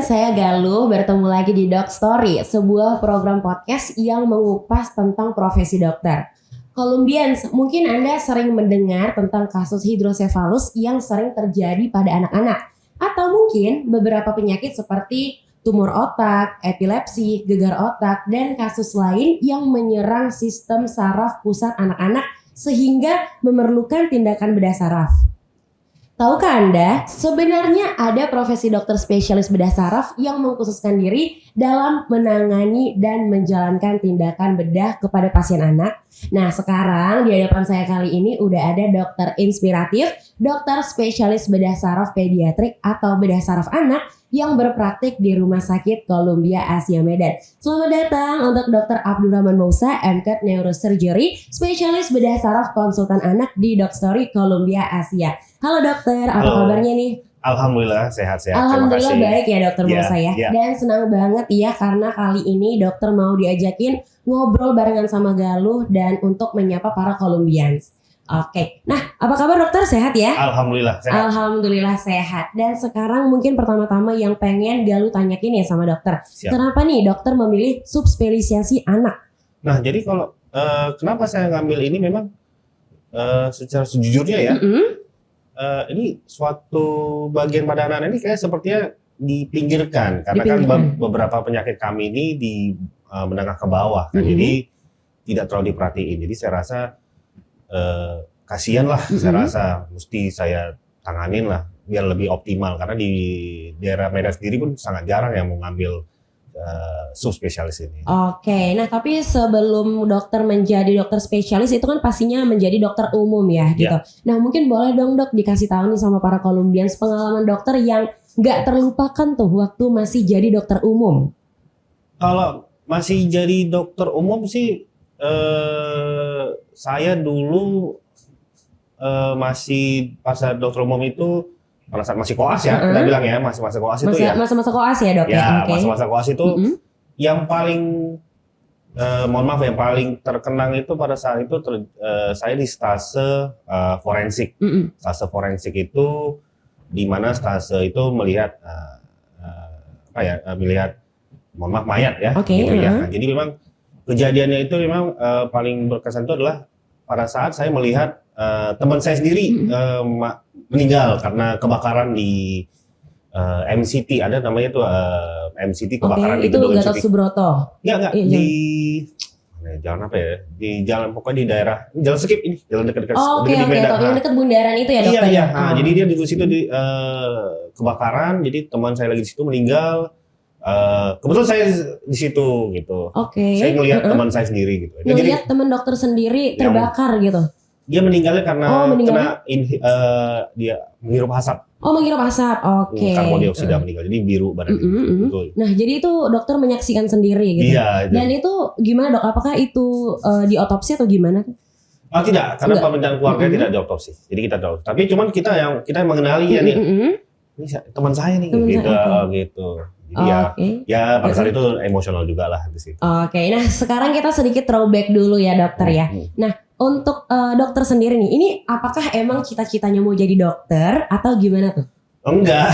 saya Galuh bertemu lagi di Doc Story, sebuah program podcast yang mengupas tentang profesi dokter. Columbians, mungkin Anda sering mendengar tentang kasus hidrosefalus yang sering terjadi pada anak-anak. Atau mungkin beberapa penyakit seperti tumor otak, epilepsi, gegar otak, dan kasus lain yang menyerang sistem saraf pusat anak-anak sehingga memerlukan tindakan bedah saraf. Tahukah Anda, sebenarnya ada profesi dokter spesialis bedah saraf yang mengkhususkan diri dalam menangani dan menjalankan tindakan bedah kepada pasien anak. Nah, sekarang di hadapan saya kali ini udah ada dokter inspiratif, dokter spesialis bedah saraf pediatrik atau bedah saraf anak yang berpraktik di Rumah Sakit Columbia Asia Medan. Selamat datang untuk Dr. Abdurrahman Mousa, MCAT Neurosurgery, spesialis bedah saraf konsultan anak di Doc Story Columbia Asia. Halo dokter, apa kabarnya nih? Alhamdulillah sehat-sehat. Alhamdulillah baik ya dokter Mousa ya. Dan senang banget ya karena kali ini dokter mau diajakin ngobrol barengan sama Galuh dan untuk menyapa para Columbians. Oke, nah apa kabar dokter, sehat ya? Alhamdulillah sehat. Alhamdulillah sehat. Dan sekarang mungkin pertama-tama yang pengen Galuh tanyakin ya sama dokter. Siap. Kenapa nih dokter memilih subspesialisasi anak? Nah jadi kalau kenapa saya ngambil ini memang secara sejujurnya ya, ini suatu bagian pada anak-anak ini kayak sepertinya dipinggirkan karena kan beberapa penyakit kami ini di menengah ke bawah kan, jadi tidak terlalu diperhatiin. Jadi saya rasa kasihan lah, saya rasa mesti saya tanganin lah biar lebih optimal karena di daerah Medan sendiri pun sangat jarang yang mau ngambil subspesialis ini. Oke, nah tapi sebelum dokter menjadi dokter spesialis itu kan pastinya menjadi dokter umum ya gitu. Nah mungkin boleh dong dok dikasih tahu nih sama para Columbians pengalaman dokter yang nggak terlupakan tuh waktu masih jadi dokter umum. Kalau masih jadi dokter umum sih saya dulu masih pas dokter umum itu pada saat masih koas ya, kita bilang ya, masa-masa koas itu ya. Masa-masa koas ya dok ya? Ya, masa-masa koas itu yang paling, mohon maaf, yang paling terkenang itu pada saat itu saya di stase forensik. Stase forensik itu di mana stase itu melihat melihat, mohon maaf, mayat ya. Gitu ya. Nah, jadi memang kejadiannya itu memang paling berkesan itu adalah pada saat saya melihat teman saya sendiri meninggal karena kebakaran di MCT, ada namanya tuh MCT, kebakaran di gedung MCT. Itu Gatot Subroto? Enggak, di jalan apa ya? Di jalan, pokoknya di daerah jalan Skip ini, jalan dekat-dekat di Medan. Yang dekat bundaran itu ya dokter? Iya. Nah, jadi dia di situ di kebakaran, jadi teman saya lagi di situ meninggal. Kebetulan saya di situ gitu. Saya ngelihat teman saya sendiri gitu. Ngelihat teman dokter sendiri terbakar gitu. Dia meninggalnya karena dia menghirup asap. Menghirup asap. Karbon dioksida meninggal. Jadi biru badannya. Nah, jadi itu dokter menyaksikan sendiri gitu. Iya. Dan itu gimana dok? Apakah itu diotopsi atau gimana? Tidak, karena pemeriksaan keluarga tidak diotopsi. Jadi kita tahu. Tapi cuman kita yang mengenali ya nih. Ini teman saya nih gitu. Jadi ya pada saat itu emosional juga lah di situ. Nah sekarang kita sedikit throwback dulu ya dokter ya. Nah untuk dokter sendiri nih, ini apakah emang cita-citanya mau jadi dokter atau gimana tuh? Enggak.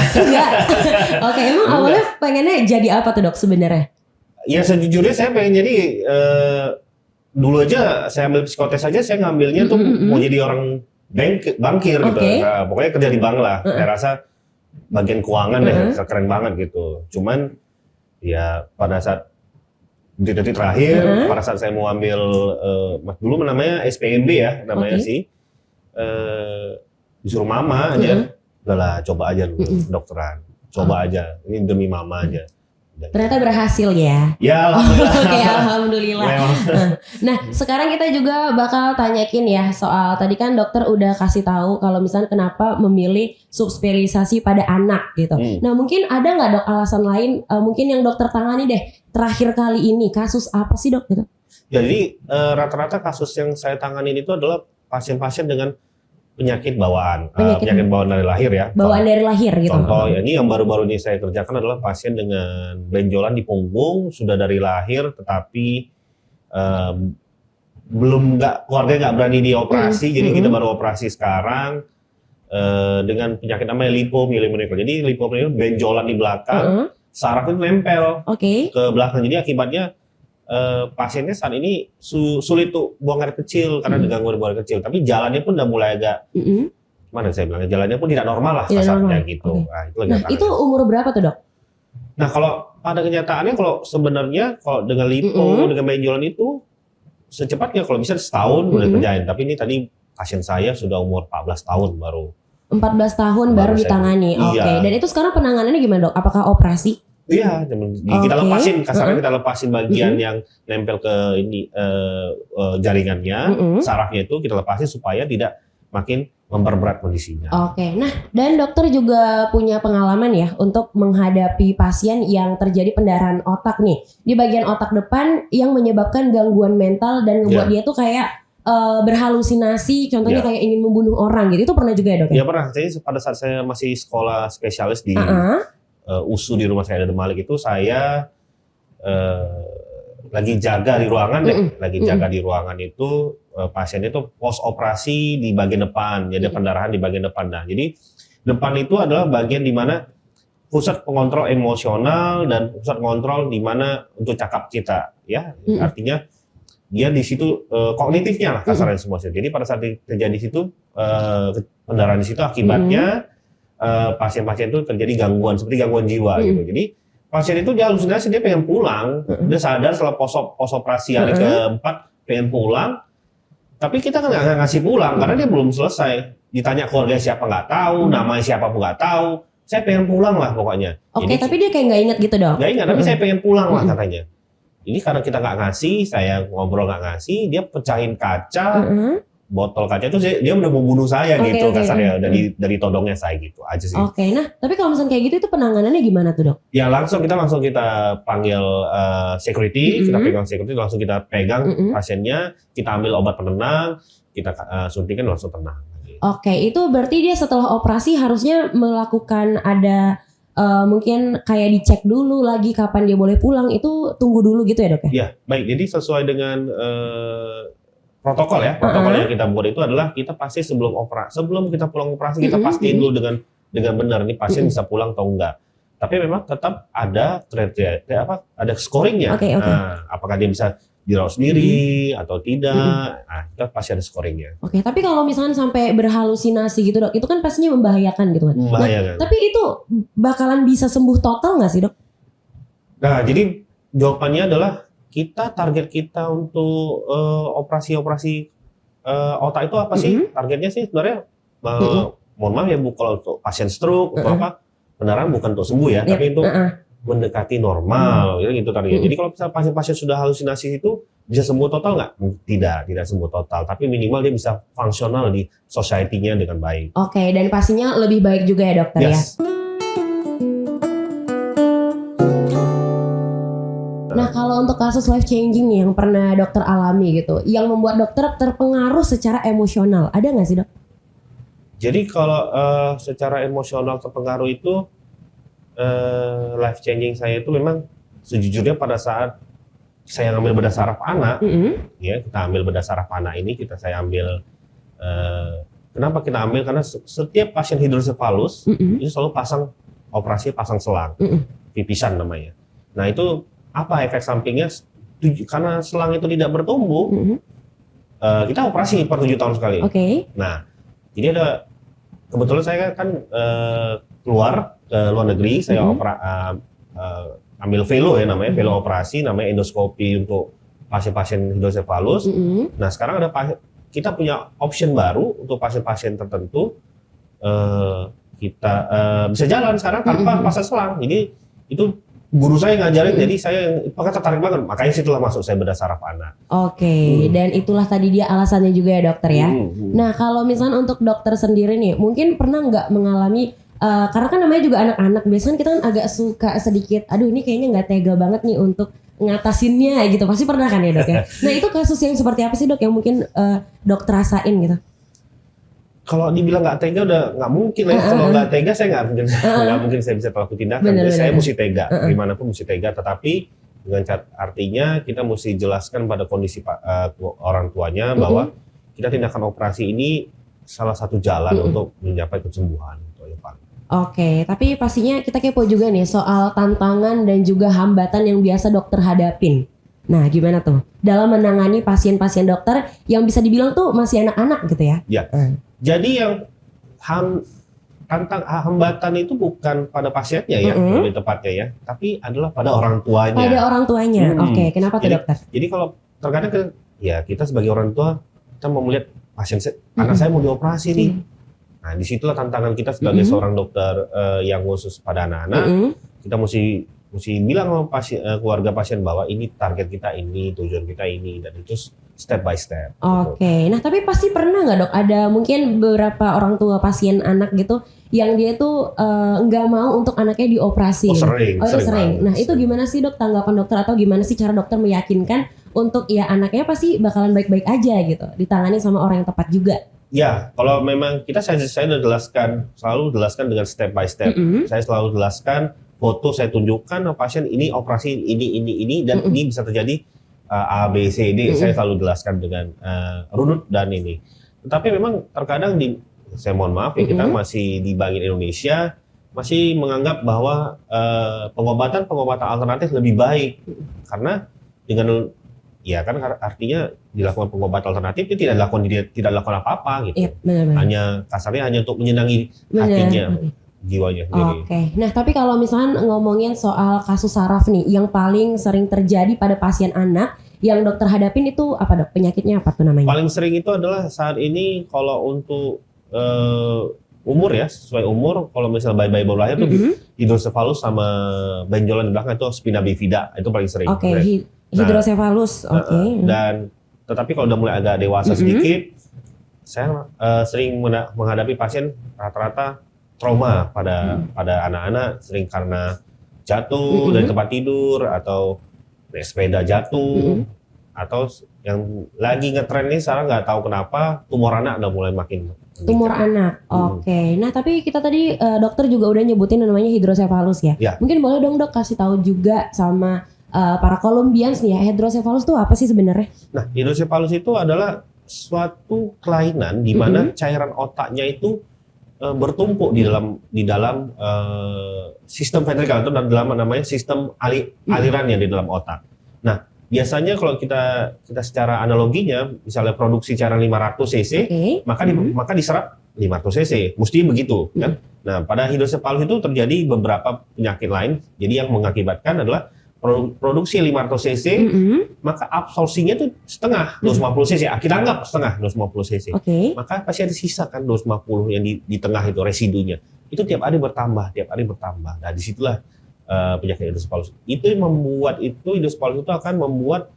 Emang awalnya pengennya jadi apa tuh dok sebenarnya? Ya sejujurnya saya pengen jadi dulu aja saya ambil psikotes aja, saya ngambilnya tuh mau jadi orang bankir gitu. Nah, pokoknya kerja di bank lah. Saya rasa bagian keuangan deh, keren banget gitu. Cuman ya pada saat detik terakhir, pada saat saya mau ambil dulu namanya SPMB ya, namanya sih, disuruh mama aja, udahlah coba aja dulu dokteran, coba aja, ini demi mama aja. Ternyata berhasil ya? Ya alhamdulillah. Alhamdulillah. Nah sekarang kita juga bakal tanyakin ya soal tadi kan dokter udah kasih tahu kalau misalnya kenapa memilih subspesialisasi pada anak gitu. Nah mungkin ada nggak dok alasan lain mungkin yang dokter tangani deh terakhir kali ini, kasus apa sih dok gitu? Jadi rata-rata kasus yang saya tangani itu adalah pasien-pasien dengan penyakit bawaan, penyakit bawaan dari lahir ya. Bawaan dari lahir gitu. Contoh ya, ini yang baru-baru ini saya kerjakan adalah pasien dengan benjolan di punggung sudah dari lahir, tetapi keluarga nggak berani dioperasi, jadi kita baru operasi sekarang dengan penyakit namanya lipomyelonikel. Jadi lipomyelonikel benjolan di belakang saraf itu nempel Oke. ke belakang. Jadi akibatnya pasiennya saat ini sulit tuh buang air kecil karena digangguan buang air kecil. Tapi jalannya pun udah mulai agak mana saya bilang, jalannya pun tidak normal lah kasarnya gitu. Okay. Nah, itu umur berapa tuh dok? Nah kalau pada kenyataannya kalau sebenarnya kalau dengan lipo, dengan benjolan itu secepatnya kalau bisa setahun boleh kerjain. Tapi ini tadi pasien saya sudah umur 14 tahun baru. 14 tahun baru ditangani. Oke. Dan itu sekarang penanganannya gimana dok? Apakah operasi? Iya, kita lepasin, kasarnya kita lepasin bagian yang nempel ke ini jaringannya, sarafnya itu kita lepasin supaya tidak makin memperberat kondisinya. Oke. Nah, dan dokter juga punya pengalaman ya untuk menghadapi pasien yang terjadi pendarahan otak nih di bagian otak depan yang menyebabkan gangguan mental dan membuat dia tuh kayak berhalusinasi, contohnya kayak ingin membunuh orang gitu. Itu pernah juga ya dok? Iya pernah. Jadi pada saat saya masih sekolah spesialis di USU di rumah saya ada Malik itu saya lagi jaga di ruangan jaga di ruangan itu pasien itu pos operasi di bagian depan, jadi pendarahan di bagian depan. Nah, jadi depan itu adalah bagian di mana pusat pengontrol emosional dan pusat kontrol di mana untuk cakap kita, ya. Artinya dia di situ kognitifnya lah kasarnya semua. Jadi pada saat terjadi di situ pendarahan di situ akibatnya pasien-pasien itu terjadi gangguan seperti gangguan jiwa gitu. Jadi pasien itu dia halusinasi, dia pengen pulang, dia sadar setelah pos operasi hari keempat pengen pulang, tapi kita kan nggak ngasih pulang karena dia belum selesai. Ditanya keluarga siapa nggak tahu, namanya siapa pun nggak tahu. Saya pengen pulang lah pokoknya. Oke, tapi dia kayak nggak ingat gitu dong? Nggak ingat, tapi saya pengen pulang lah katanya. Ini karena kita nggak ngasih, saya ngobrol nggak ngasih, dia pecahin kaca. Botol kaca itu dia udah mau bunuh saya gitu kasarnya dari todongnya saya gitu aja sih. Oke, nah tapi kalau misalnya kayak gitu itu penanganannya gimana tuh dok? Ya langsung kita panggil security, kita pegang security, langsung kita pegang pasiennya, kita ambil obat penenang, kita suntikan langsung tenang. Oke, itu berarti dia setelah operasi harusnya melakukan ada mungkin kayak dicek dulu lagi kapan dia boleh pulang, itu tunggu dulu gitu ya dok ya? Iya, baik. Jadi sesuai dengan protokol yang kita buat itu adalah kita pasti sebelum kita pulang operasi kita pastiin dulu dengan benar nih pasien bisa pulang atau enggak. Tapi memang tetap ada ada scoringnya. Nah, apakah dia bisa dirawat sendiri atau tidak? Nah, kita pasti ada scoringnya. Oke, tapi kalau misalnya sampai berhalusinasi gitu dok, itu kan pastinya membahayakan gitu kan. Membahayakan. Tapi itu bakalan bisa sembuh total nggak sih dok? Nah, jadi jawabannya adalah target kita untuk operasi otak itu apa sih? Targetnya sih sebenarnya mohon maaf ya Bu, kalau untuk pasien stroke atau apa beneran bukan untuk sembuh ya, tapi untuk mendekati normal gitu targetnya. Jadi kalau misalnya pasien-pasien sudah halusinasi itu bisa sembuh total nggak? Tidak sembuh total, tapi minimal dia bisa fungsional di society-nya dengan baik. Oke, dan pastinya lebih baik juga ya dokter ya. Nah kalau untuk kasus life changing nih yang pernah dokter alami gitu, yang membuat dokter terpengaruh secara emosional, ada nggak sih dok? Jadi kalau secara emosional terpengaruh itu life changing saya itu memang sejujurnya pada saat saya ambil bedah saraf anak, ya kita ambil bedah saraf anak ini saya ambil. Kenapa kita ambil? Karena setiap pasien hidrosefalus itu selalu pasang selang, pipisan namanya. Nah itu apa efek sampingnya? Karena selang itu tidak bertumbuh, kita operasi per 7 tahun sekali. Nah, jadi kebetulan saya kan keluar ke luar negeri, saya ambil velo ya namanya, velo operasi, namanya endoskopi untuk pasien-pasien hidrosefalus. Nah, sekarang kita punya option baru untuk pasien-pasien tertentu, kita bisa jalan sekarang tanpa pasang selang. Jadi itu guru saya ngajarin, jadi saya tertarik banget, makanya situlah masuk saya bedah saraf anak. Dan itulah tadi dia alasannya juga ya dokter ya. Nah kalau misalnya untuk dokter sendiri nih, mungkin pernah nggak mengalami, karena kan namanya juga anak-anak, biasanya kita kan agak suka sedikit, aduh ini kayaknya nggak tega banget nih untuk ngatasinnya gitu, pasti pernah kan ya dok ya. Nah itu kasus yang seperti apa sih dok yang mungkin dokter rasain gitu? Kalau dibilang nggak tega udah nggak mungkin lah. Kalau nggak tega saya nggak mungkin saya bisa pelaku tindakan. Saya mesti tega, gimana pun mesti tega. Tetapi dengan artinya kita mesti jelaskan pada kondisi orang tuanya bahwa kita tindakan operasi ini salah satu jalan untuk mencapai kesembuhan. Oke, tapi pastinya kita kepo juga nih soal tantangan dan juga hambatan yang biasa dokter hadapin. Nah, gimana tuh dalam menangani pasien-pasien dokter yang bisa dibilang tuh masih anak-anak gitu ya? Ya. Jadi yang hambatan itu bukan pada pasiennya ya, lebih tepatnya ya, tapi adalah pada orang tuanya. Pada orang tuanya. Oke, kenapa tuh Jadi, dokter? Jadi kalau terkadang ya kita sebagai orang tua kita mau melihat pasien anak saya mau dioperasi nih. Nah, disitulah tantangan kita sebagai seorang dokter yang khusus pada anak-anak. Kita mesti bilang sama keluarga pasien bahwa ini target kita ini, tujuan kita ini, dan itu step by step. Oke, nah tapi pasti pernah nggak dok ada mungkin beberapa orang tua pasien anak gitu yang dia tuh nggak mau untuk anaknya dioperasi? Oh sering. Sering. Nah itu gimana sih dok tanggapan dokter atau gimana sih cara dokter meyakinkan untuk ya anaknya pasti bakalan baik-baik aja gitu, ditangani sama orang yang tepat juga? Ya, kalau memang saya udah selalu jelaskan dengan step by step. Saya selalu jelaskan foto, saya tunjukkan pasien ini operasi ini dan ini bisa terjadi A, B, C, D. Saya selalu jelaskan dengan runut dan ini. Tetapi memang terkadang saya mohon maaf ya, kita masih di Bank Indonesia masih menganggap bahwa pengobatan alternatif lebih baik karena dengan ya kan artinya dilakukan pengobatan alternatif itu tidak dilakukan apa-apa gitu. Iya, benar-benar. Hanya untuk menyenangi hatinya, jiwanya sendiri. Oke. Nah, tapi kalau misalnya ngomongin soal kasus saraf nih yang paling sering terjadi pada pasien anak yang dokter hadapin itu apa dok? Penyakitnya apa tuh namanya? Paling sering itu adalah saat ini kalau untuk umur ya, sesuai umur, kalau misalnya bayi baru lahir tuh hidrosefalus sama benjolan di belakang itu spina bifida, itu paling sering. Oke, hidrosefalus. Dan tetapi kalau udah mulai agak dewasa sedikit, saya sering menghadapi pasien rata-rata trauma pada anak-anak, sering karena jatuh dari tempat tidur atau naik sepeda jatuh, atau yang lagi ngetren ini sekarang nggak tahu kenapa tumor anak udah mulai makin tumor anak. Oke. Nah, tapi kita tadi dokter juga udah nyebutin namanya hidrosefalus ya. Mungkin boleh dong dok kasih tahu juga sama para Colombians nih ya, hidrosefalus itu apa sih sebenarnya? Nah, hidrosefalus itu adalah suatu kelainan di mana cairan otaknya itu bertumpuk di dalam sistem ventrikal atau dalam namanya sistem alirannya di dalam otak. Nah, biasanya kalau kita secara analoginya, misalnya produksi cairan 500 cc, maka diserap 500 cc, mesti begitu kan? Nah, pada hidrosefalus itu terjadi beberapa penyakit lain. Jadi yang mengakibatkan adalah produksi 500 cc, maka absorpsinya itu setengah 250 cc. Kita anggap setengah 250 cc. Maka pasti ada sisa kan 250 yang di tengah itu residunya. Itu tiap hari bertambah. Nah, disitulah penyakit hidrosefalus. Itu membuat hidrosefalus itu akan membuat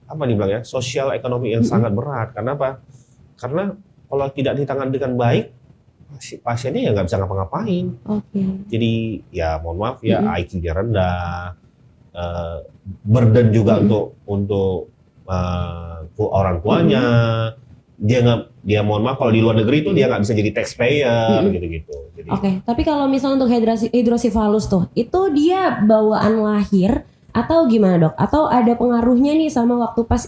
apa dibilang ya, sosial ekonomi yang sangat berat. Karena apa? Karena kalau tidak ditangani dengan baik, pasiennya ya nggak bisa ngapa-ngapain. Jadi ya mohon maaf ya, IQ-nya rendah, burden juga untuk orang tuanya. Dia mohon maaf kalau di luar negeri itu dia nggak bisa jadi taxpayer gitu-gitu. Oke, tapi kalau misalnya untuk hidrosefalus tuh, itu dia bawaan lahir atau gimana dok? Atau ada pengaruhnya nih sama waktu pas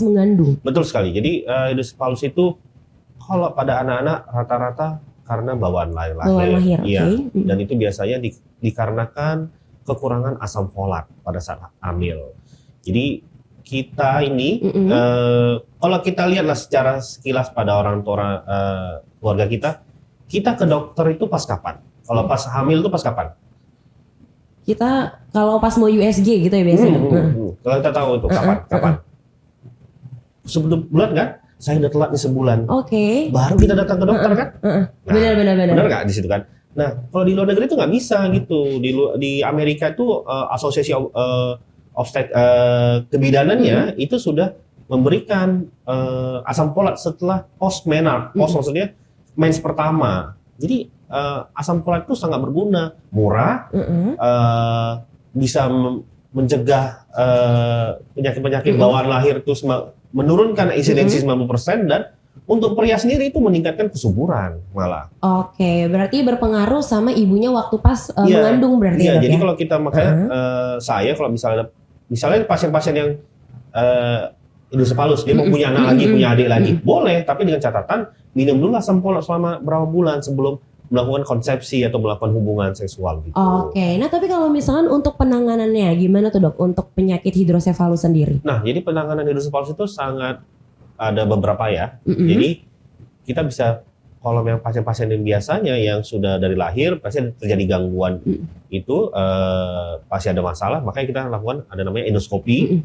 mengandung? Betul sekali. Jadi hidrosefalus itu kalau pada anak-anak rata-rata karena bawaan lahir. Iya. Dan itu biasanya dikarenakan kekurangan asam folat pada saat hamil. Jadi kita ini kalau kita lihatlah secara sekilas pada orang tua keluarga kita ke dokter itu pas kapan? Kalau pas hamil itu pas kapan? Kita kalau pas mau USG gitu ya biasanya. Kalau kita tahu itu kapan? Sebulan kan? Saya udah telat nih sebulan. Baru kita datang ke dokter kan? Benar. Benar nggak di situ kan? Nah, kalau di luar negeri itu nggak bisa gitu. Di Amerika itu asosiasi kebidanannya itu sudah memberikan asam folat setelah post-menarche. Post maksudnya mens pertama. Jadi asam folat itu sangat berguna, murah, bisa mencegah penyakit-penyakit bawaan lahir terus menurunkan insidensi 90% dan untuk pria sendiri itu meningkatkan kesuburan malah. Berarti berpengaruh sama ibunya waktu pas mengandung berarti ya? Jadi kalau kita makanya saya kalau misalnya pasien-pasien yang hidrosefalus dia mau punya anak lagi, punya adik lagi, boleh, tapi dengan catatan minum dulu asam folat selama berapa bulan sebelum melakukan konsepsi atau melakukan hubungan seksual gitu. Oke, nah tapi kalau misalkan untuk penanganannya gimana tuh dok untuk penyakit hidrosefalus sendiri? Nah, jadi penanganan hidrosefalus itu sangat ada beberapa ya. Mm-mm. Jadi kita bisa kalau memang pasien-pasien yang biasanya yang sudah dari lahir pasti terjadi gangguan itu pasti ada masalah, makanya kita lakukan ada namanya endoskopi.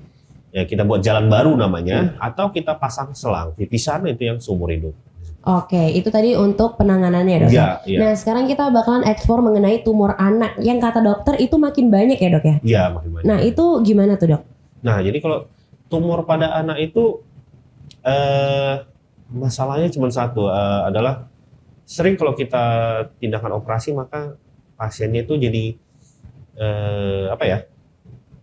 Ya kita buat jalan baru namanya, atau kita pasang selang pipisan itu yang seumur hidup. Oke, itu tadi untuk penanganannya dok. Iya, iya. Nah sekarang kita bakalan eksplor mengenai tumor anak yang kata dokter itu makin banyak ya dok ya? Iya, makin banyak. Nah itu gimana tuh dok? Nah, jadi kalau tumor pada anak itu masalahnya cuma satu, adalah sering kalau kita tindakan operasi maka pasiennya itu jadi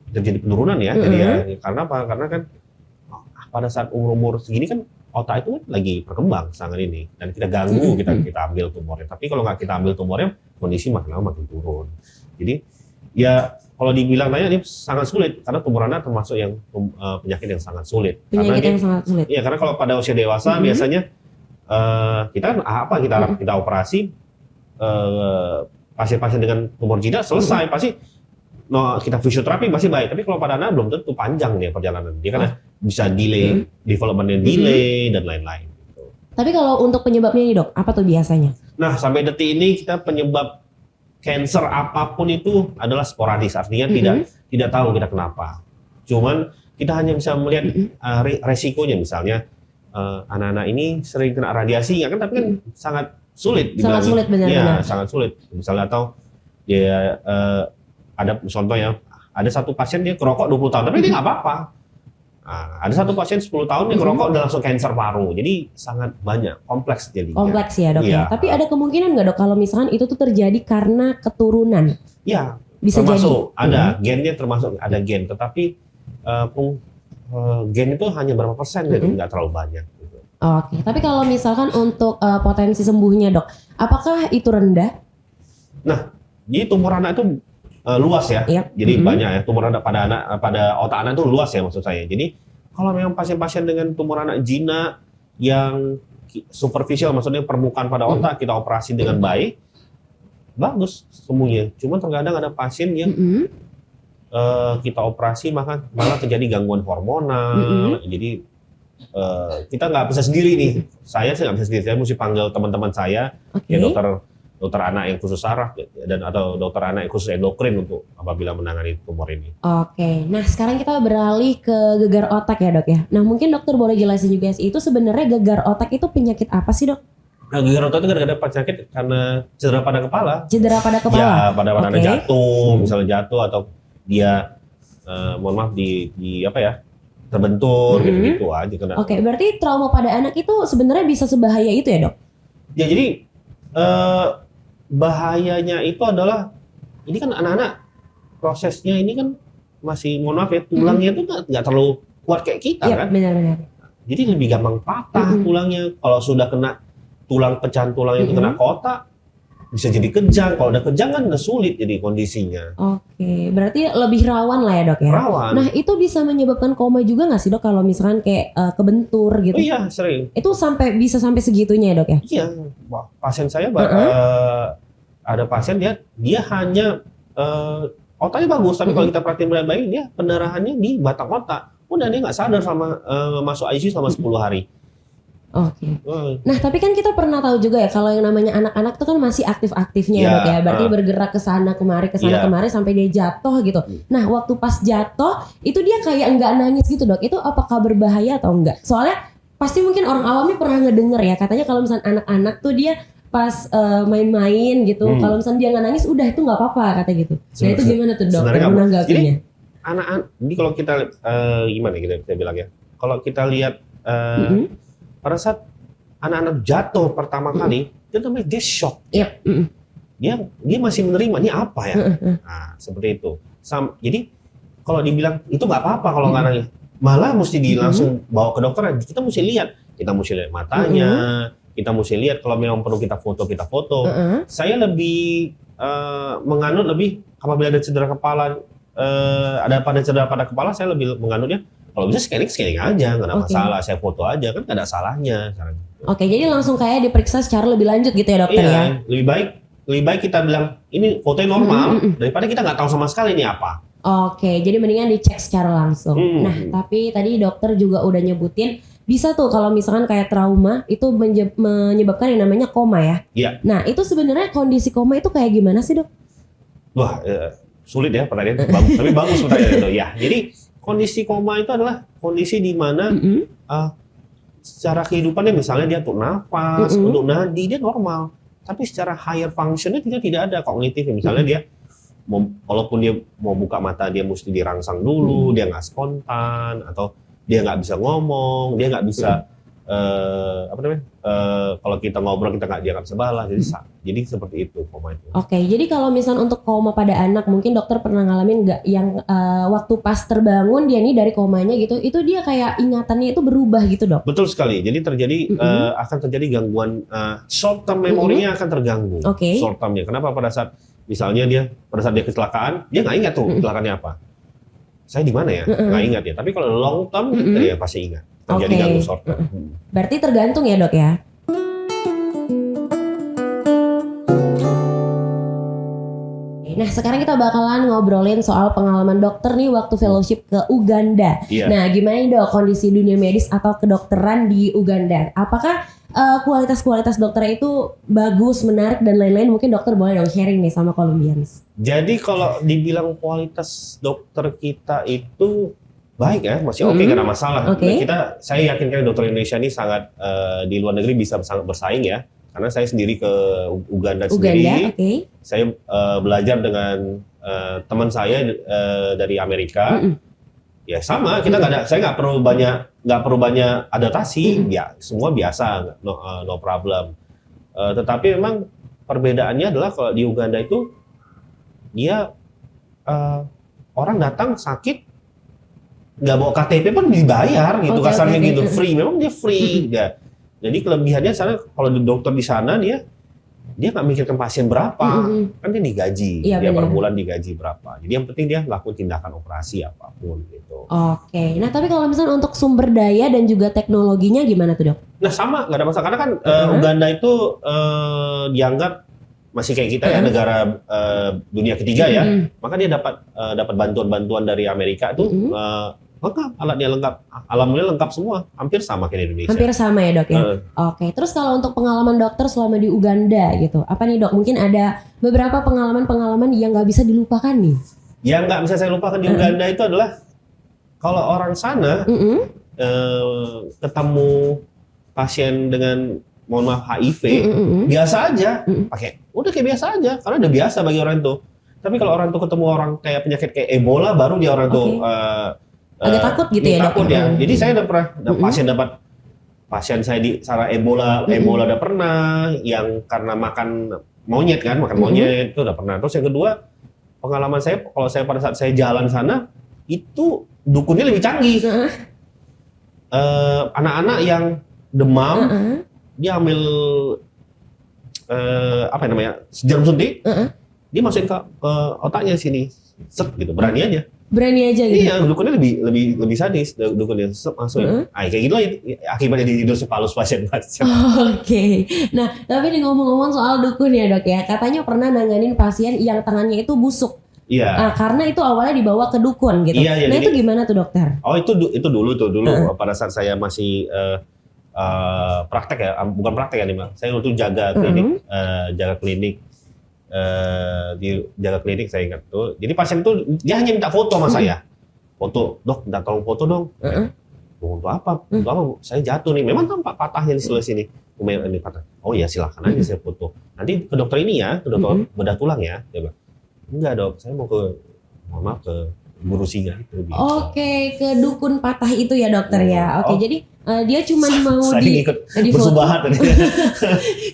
terjadi penurunan ya. Jadi ya karena apa? Karena kan pada saat umur segini kan otak itu kan lagi berkembang sangat ini, dan kita ganggu, kita ambil tumornya. Tapi kalau nggak kita ambil tumornya, kondisi makin lama makin turun. Jadi ya kalau dibilang tanya ini sangat sulit karena tumor anak termasuk yang penyakit yang sangat sulit. Penyakit yang sangat sulit. Iya, karena kalau pada usia dewasa biasanya kita kan kita operasi pasien-pasien dengan tumor jinak selesai pasti kita fisioterapi pasti baik. Tapi kalau pada anak belum tentu panjang nih perjalanan. Dia kan bisa delay, development-nya delay dan lain-lain. Gitu. Tapi kalau untuk penyebabnya nih dok, apa tuh biasanya? Nah sampai detik ini kita penyebab cancer apapun itu adalah sporadis, artinya tidak tahu kita kenapa. Cuman kita hanya bisa melihat resikonya, misalnya anak-anak ini sering kena radiasi, ya kan, tapi kan sangat sulit. Sangat sulit benar-benar. Ya, sangat sulit. Misalnya atau dia ada contohnya, ada satu pasien dia kerokok 20 tahun, tapi dia nggak apa-apa. Nah, ada satu pasien 10 tahun dia kerokok udah langsung kanker paru. Jadi sangat banyak, kompleks jadinya. Kompleks ya dok ya. Iya. Tapi ada kemungkinan nggak dok kalau misalkan itu tuh terjadi karena keturunan? Ya, Bisa termasuk jadi. ada gennya, termasuk ada gen. Tetapi gen itu hanya berapa persen, gitu, nggak terlalu banyak. Gitu. Oke, tapi kalau misalkan untuk potensi sembuhnya dok, apakah itu rendah? Nah, jadi tumor anak itu luas ya. Yep. Jadi banyak ya tumor anak pada otak anak itu luas ya maksud saya. Jadi kalau memang pasien-pasien dengan tumor anak jinak yang superficial, maksudnya permukaan pada otak, kita operasi dengan baik, bagus sembuhnya. Cuma terkadang ada pasien yang kita operasi malah terjadi gangguan hormonal. Jadi kita nggak bisa sendiri nih. Saya nggak bisa sendiri. Saya mesti panggil teman-teman saya, ya dokter anak yang khusus saraf dan atau dokter anak yang khusus endokrin untuk apabila menangani tumor ini. Oke, nah sekarang kita beralih ke gegar otak ya dok ya. Nah mungkin dokter boleh jelasin juga itu sebenarnya gegar otak itu penyakit apa sih dok? Nah, gegar otak itu kadang-kadang penyakit karena cedera pada kepala. Cedera pada kepala? Ya, pada anak jatuh, misalnya jatuh atau dia, mohon maaf terbentur gitu-gitu aja. Oke, berarti trauma pada anak itu sebenarnya bisa sebahaya itu ya dok? Ya jadi bahayanya itu adalah ini kan anak-anak prosesnya ini kan masih, mohon maaf ya, tulangnya itu nggak terlalu kuat kayak kita kan. Benar-benar. Jadi lebih gampang patah tulangnya. Kalau sudah kena pecahan tulang itu kena kotak, bisa jadi kejang. Kalau udah kejang kan udah sulit jadi kondisinya. Oke, berarti lebih rawan lah ya dok ya? Rawan. Nah itu bisa menyebabkan koma juga nggak sih dok kalau misalkan kayak kebentur gitu? Oh iya, sering. Itu bisa sampai segitunya ya dok ya? Iya, pasien saya ada pasien dia hanya otaknya bagus, tapi kalau kita perhatiin baik-baik dia pendarahannya di batang otak. Udah dia nggak sadar sama masuk ICU selama 10 hari. Oke. Nah tapi kan kita pernah tahu juga ya kalau yang namanya anak-anak itu kan masih aktif-aktifnya ya dok ya. Berarti bergerak ke sana kemari sampai dia jatuh gitu. Nah waktu pas jatuh itu dia kayak enggak nangis gitu dok. Itu apakah berbahaya atau enggak? Soalnya pasti mungkin orang awamnya pernah ngedenger ya katanya kalau misalnya anak-anak tuh dia pas main-main gitu. Kalau misalnya dia nggak nangis udah itu nggak apa-apa kata gitu. Nah itu gimana tuh dok menanggapinya? Anak-anak ini kalau kita gimana kita bilang ya? Kalau kita lihat pada saat anak-anak jatuh pertama kali, dia shock. Dia masih menerima, ini apa ya? Nah, seperti itu. Jadi kalau dibilang itu nggak apa-apa kalau nggak nangis, malah mesti langsung bawa ke dokter. Kita mesti lihat matanya, kita mesti lihat kalau memang perlu kita foto. Saya lebih menganut apabila ada cedera kepala, cedera pada kepala, saya lebih menganutnya kalau bisa scanning aja, nggak ada masalah. Saya foto aja kan nggak ada salahnya. Oke, jadi langsung kayak diperiksa secara lebih lanjut gitu ya dokter ya? Iya, lebih baik kita bilang ini fotonya normal daripada kita nggak tahu sama sekali ini apa. Oke, jadi mendingan dicek secara langsung. Nah, tapi tadi dokter juga udah nyebutin bisa tuh kalau misalkan kayak trauma itu menyebabkan yang namanya koma ya. Iya. Nah, itu sebenarnya kondisi koma itu kayak gimana sih, Dok? Wah, sulit ya pertanyaan, bagus, tapi bagus pertanyaan itu. Ya, jadi kondisi koma itu adalah kondisi di mana secara kehidupannya misalnya dia untuk nafas, untuk nadi dia normal, tapi secara higher functionnya tidak ada kognitifnya. Misalnya dia walaupun dia mau buka mata dia mesti dirangsang dulu, dia nggak spontan, atau dia nggak bisa ngomong, dia nggak bisa kalau kita ngobrol dia nggak bisa balas, jadi seperti itu koma itu. Oke, jadi kalau misalnya untuk koma pada anak, mungkin dokter pernah ngalamin nggak yang waktu pas terbangun dia nih dari komanya gitu, itu dia kayak ingatannya itu berubah gitu, Dok? Betul sekali, jadi akan terjadi gangguan short term memorinya akan terganggu. Short termnya, kenapa? Pada saat misalnya pada saat dia kecelakaan, dia nggak ingat tuh kecelakaannya apa. Saya di mana ya? Nggak ingat ya. Tapi kalau long term ya pasti ingat. Terjadi gangguan short term. Berarti tergantung ya, Dok ya? Nah, sekarang kita bakalan ngobrolin soal pengalaman dokter nih waktu fellowship ke Uganda. Nah, gimana nih, Dok, kondisi dunia medis atau kedokteran di Uganda? Apakah kualitas-kualitas dokter itu bagus, menarik, dan lain-lain? Mungkin dokter boleh dong sharing nih sama Colombians. Jadi kalau dibilang kualitas dokter kita itu baik ya, masih oke, gak ada masalah. Saya yakin kan dokter Indonesia ini sangat di luar negeri bisa sangat bersaing ya. Karena saya sendiri ke Uganda sendiri, saya belajar dengan teman saya dari Amerika. Ya sama, saya nggak perlu banyak adaptasi, ya semua biasa, no problem. Tetapi memang perbedaannya adalah kalau di Uganda itu dia orang datang sakit nggak bawa KTP pun dibayar gitu, kasarnya gitu, free, memang dia free. Jadi kelebihannya sana kalau di dokter di sana dia nggak mikirkan pasien berapa, kan dia digaji, dia per bulan digaji berapa. Jadi yang penting dia lakukan tindakan operasi apapun gitu. Nah tapi kalau misalnya untuk sumber daya dan juga teknologinya gimana tuh, Dok? Nah sama, nggak ada masalah karena kan Uganda itu dianggap masih kayak kita ya, negara dunia ketiga ya, maka dia dapat bantuan-bantuan dari Amerika tuh. Lengkap, alatnya lengkap, alhamdulillah lengkap semua, hampir sama kayak di Indonesia. Hampir sama ya, Dok ya. Terus kalau untuk pengalaman dokter selama di Uganda gitu, apa nih, Dok? Mungkin ada beberapa pengalaman yang nggak bisa dilupakan nih. Yang nggak bisa saya lupakan di Uganda itu adalah kalau orang sana ketemu pasien dengan mohon maaf HIV, biasa aja, udah kayak biasa aja, karena udah biasa bagi orang itu. Tapi kalau orang tuh ketemu orang kayak penyakit kayak Ebola, baru dia orang tuh agak takut gitu ya, Dok? Takut ya. Jadi saya udah pernah pasien saya di sarang Ebola udah pernah, yang karena makan monyet itu udah pernah. Terus yang kedua, pengalaman saya kalau saya pada saat saya jalan sana itu dukunnya lebih canggih. Anak-anak yang demam, dia ambil jarum suntik, dia masukin ke otaknya sini, set gitu, berani aja gitu. Iya, dukunnya lebih sadis, dukunnya masukin. Kayak gitu lah akibatnya hidrosefalus pasien-pasien. Nah tapi nih ngomong-ngomong soal dukun ya, Dok ya, katanya pernah nanganin pasien yang tangannya itu busuk. Iya. Karena itu awalnya dibawa ke dukun gitu. Nah jadi, itu gimana tuh, dokter? Itu dulu pada saat saya masih praktek ya, bukan praktek ya nih, saya waktu jaga klinik. Jaga klinik saya ingat tuh. Jadi pasien itu dia hanya minta foto sama saya. Foto, Dok, minta tolong foto dong. Untuk apa? Untuk apa? Saya jatuh nih. Memang tampak patahnya di sebelah sini. Lumayan ini patah. Oh ya silakan aja saya foto. Nanti ke dokter ini ya, ke dokter bedah tulang ya. Dia bilang, enggak, Dok, saya mau ke guru singa itu. Ke dukun patah itu ya, dokter ya. Jadi dia cuma mau bersubahat tadi.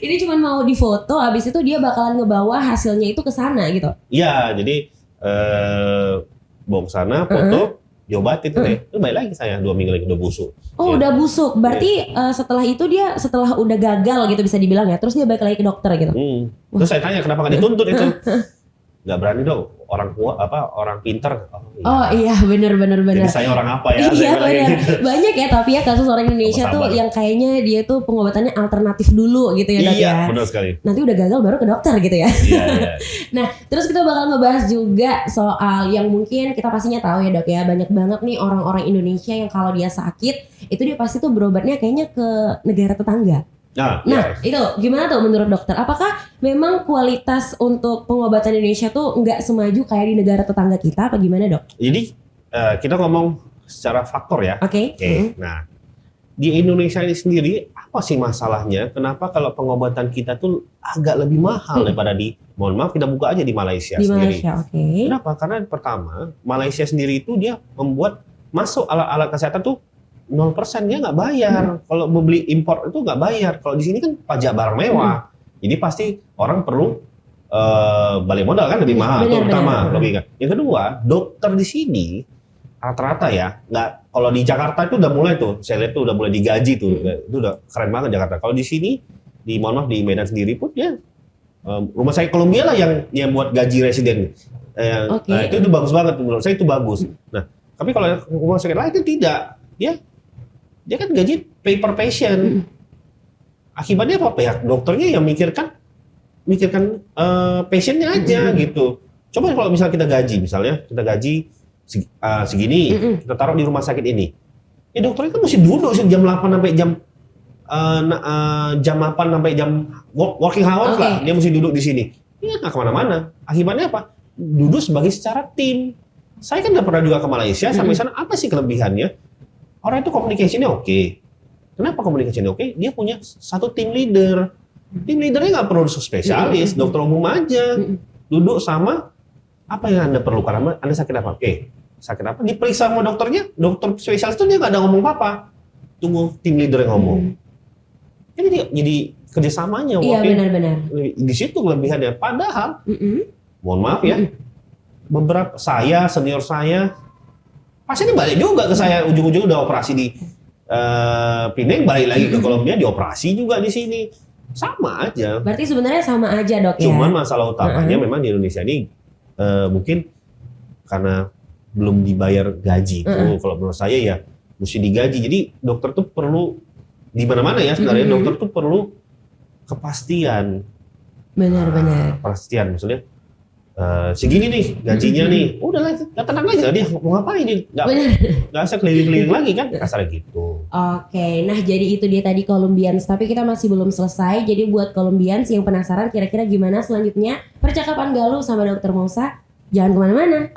Ini cuma mau difoto, habis itu dia bakalan ngebawa hasilnya itu ke sana gitu. Iya, jadi bawa ke sana, foto, diobatin deh. Itu balik lagi saya 2 minggu lagi udah busuk. Udah busuk. Berarti setelah itu dia setelah udah gagal gitu bisa dibilang ya, terus dia balik lagi ke dokter gitu. Terus saya tanya kenapa nggak dituntut itu? nggak berani dong orang pinter. Oh iya, benar. Jadi saya orang apa ya? Iya Saya bilang kayak benar. gitu. Banyak ya tapi ya kasus orang Indonesia Sama-sama. tuh yang kayaknya dia tuh pengobatannya alternatif dulu gitu ya dok Iya, ya. benar sekali. Nanti udah gagal baru ke dokter gitu ya. Iya. Nah, terus kita bakal ngebahas juga soal yang mungkin kita pastinya tahu ya dok ya. Banyak banget nih orang-orang Indonesia yang kalau dia sakit itu dia pasti tuh berobatnya kayaknya ke negara tetangga. Nah, Nah, itu gimana tuh menurut dokter? Apakah memang kualitas untuk pengobatan Indonesia tuh nggak semaju kayak di negara tetangga kita? Apa gimana dok? jadi kita ngomong secara faktor ya. Oke. Oke. Nah, di Indonesia ini sendiri apa sih masalahnya? Kenapa kalau pengobatan kita tuh agak lebih mahal daripada mohon maaf kita buka aja di Malaysia Di sendiri. Malaysia, oke. Kenapa? Karena pertama, Malaysia sendiri itu dia membuat masuk alat-alat kesehatan tuh 0% dia nggak bayar. Kalau mau beli impor itu nggak bayar. Kalau di sini kan pajak barang mewah. Jadi pasti orang perlu balik modal kan lebih mahal. Itu pertama logika. Yang kedua, dokter di sini rata-rata ya, nggak, kalau di Jakarta itu udah mulai tuh, saya lihat tuh udah mulai digaji tuh, itu udah keren banget Jakarta. Kalau di sini, mohon maaf di Medan sendiri pun ya, rumah sakit Columbia lah yang buat gaji residen. Nah itu bagus banget menurut saya, itu bagus. Nah tapi kalau rumah sakit lain itu tidak, dia kan gaji pay per patient. Akibatnya apa? Pihak dokternya yang mikirkan patientnya aja gitu. Coba kalau misalnya kita gaji segini, kita taruh di rumah sakit ini. Dokternya kan mesti duduk jam 8 sampai jam 8 sampai jam working hours lah. Dia mesti duduk di sini. Dia nggak kemana-mana. Akibatnya apa? Duduk secara tim. Saya kan udah pernah juga ke Malaysia, sampai sana apa sih kelebihannya? Orang itu komunikasinya oke. Kenapa komunikasinya oke? Dia punya satu tim leader. Tim leadernya nggak perlu spesialis, dokter umum aja. Duduk sama apa yang Anda perlukan. Anda sakit apa? Oke, sakit apa? Diperiksa sama dokternya. Dokter spesialis itu dia nggak ada ngomong apa-apa. Tunggu tim leader yang ngomong. Jadi kerjasamanya. Iya benar-benar. Di situ kelebihannya. Padahal, mohon maaf ya, beberapa senior saya, pasiennya balik juga ke saya, ujung-ujungnya udah operasi di Pineng, balik lagi ke Columbia, dioperasi juga di sini. Sama aja. Berarti sebenarnya sama aja dok ya? Cuman masalah utamanya memang di Indonesia ini mungkin karena belum dibayar gaji. Kalau menurut saya ya mesti digaji. Jadi dokter tuh perlu, di mana-mana ya sebenarnya dokter tuh perlu kepastian. Benar-benar. Kepastian, maksudnya segini nih gajinya nih, udahlah tenang aja, dia mau ngapain dia, nggak usah keliling-keliling lagi kan, kasarnya gitu. Oke, nah jadi itu dia tadi Colombians, tapi kita masih belum selesai. Jadi buat Colombians yang penasaran kira-kira gimana selanjutnya percakapan Galuh sama Dokter Mousa, jangan kemana-mana.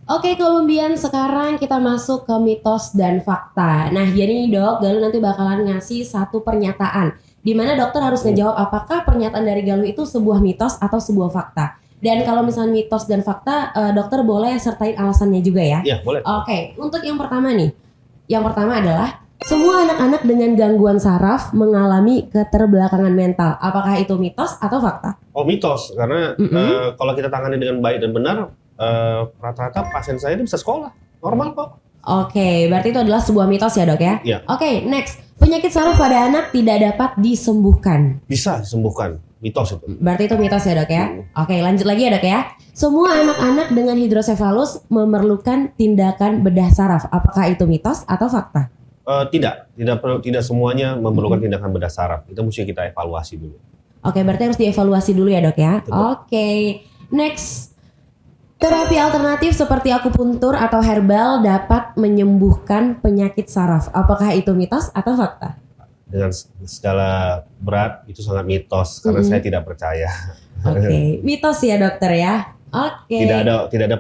Oke Colombian, sekarang kita masuk ke mitos dan fakta. Nah jadi dok, Galuh nanti bakalan ngasih satu pernyataan di mana dokter harus ngejawab apakah pernyataan dari Galuh itu sebuah mitos atau sebuah fakta. Dan kalau misalnya mitos dan fakta, dokter boleh sertain alasannya juga ya? Iya, boleh. Oke, untuk yang pertama nih. Yang pertama adalah semua anak-anak dengan gangguan saraf mengalami keterbelakangan mental. Apakah itu mitos atau fakta? Oh, mitos. Karena kalau kita tangani dengan baik dan benar, rata-rata pasien saya itu bisa sekolah. Normal kok. Oke, berarti itu adalah sebuah mitos ya dok ya? Iya. Oke, next. Penyakit saraf pada anak tidak dapat disembuhkan. Bisa disembuhkan. Mitos itu. Berarti itu mitos ya dok ya? Oke, lanjut lagi ya dok ya. Semua anak-anak dengan hidrosefalus memerlukan tindakan bedah saraf. Apakah itu mitos atau fakta? Tidak semuanya memerlukan tindakan bedah saraf. Itu mesti kita evaluasi dulu. Oke, berarti harus dievaluasi dulu ya dok ya? Betul. Oke, next. Terapi alternatif seperti akupuntur atau herbal dapat menyembuhkan penyakit saraf. Apakah itu mitos atau fakta? Dengan skala berat itu sangat mitos karena saya tidak percaya. Oke, mitos ya dokter ya. Oke. Tidak ada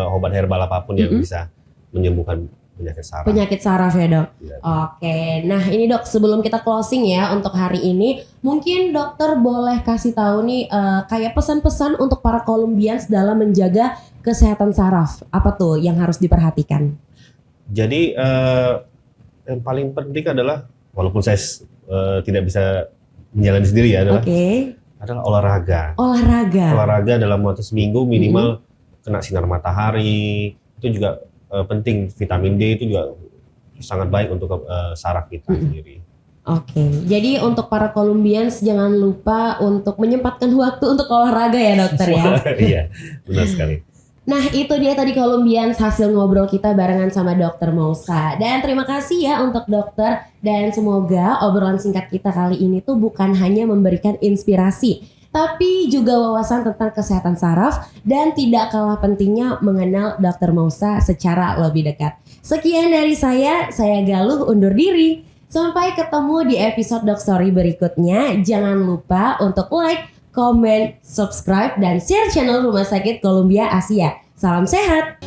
obat herbal apapun yang bisa menyembuhkan penyakit saraf. Penyakit saraf ya dok. Tidak. Oke, nah ini dok sebelum kita closing ya untuk hari ini, mungkin dokter boleh kasih tahu nih kayak pesan-pesan untuk para Colombians dalam menjaga kesehatan saraf. Apa tuh yang harus diperhatikan? Jadi yang paling penting adalah, walaupun saya tidak bisa menjalani sendiri ya, adalah olahraga. Olahraga dalam waktu seminggu minimal kena sinar matahari. Itu juga penting. Vitamin D itu juga sangat baik untuk saraf kita sendiri. Oke, jadi untuk para Colombians jangan lupa untuk menyempatkan waktu untuk olahraga ya dokter ya. Iya, benar sekali. Nah itu dia tadi Colombians hasil ngobrol kita barengan sama dokter Mousa. Dan terima kasih ya untuk dokter. Dan semoga obrolan singkat kita kali ini tuh bukan hanya memberikan inspirasi, tapi juga wawasan tentang kesehatan saraf dan tidak kalah pentingnya mengenal dokter Mousa secara lebih dekat. Sekian dari saya Galuh undur diri. Sampai ketemu di episode Doc Story berikutnya. Jangan lupa untuk like, comment, subscribe, dan share channel Rumah Sakit Columbia Asia. Salam sehat!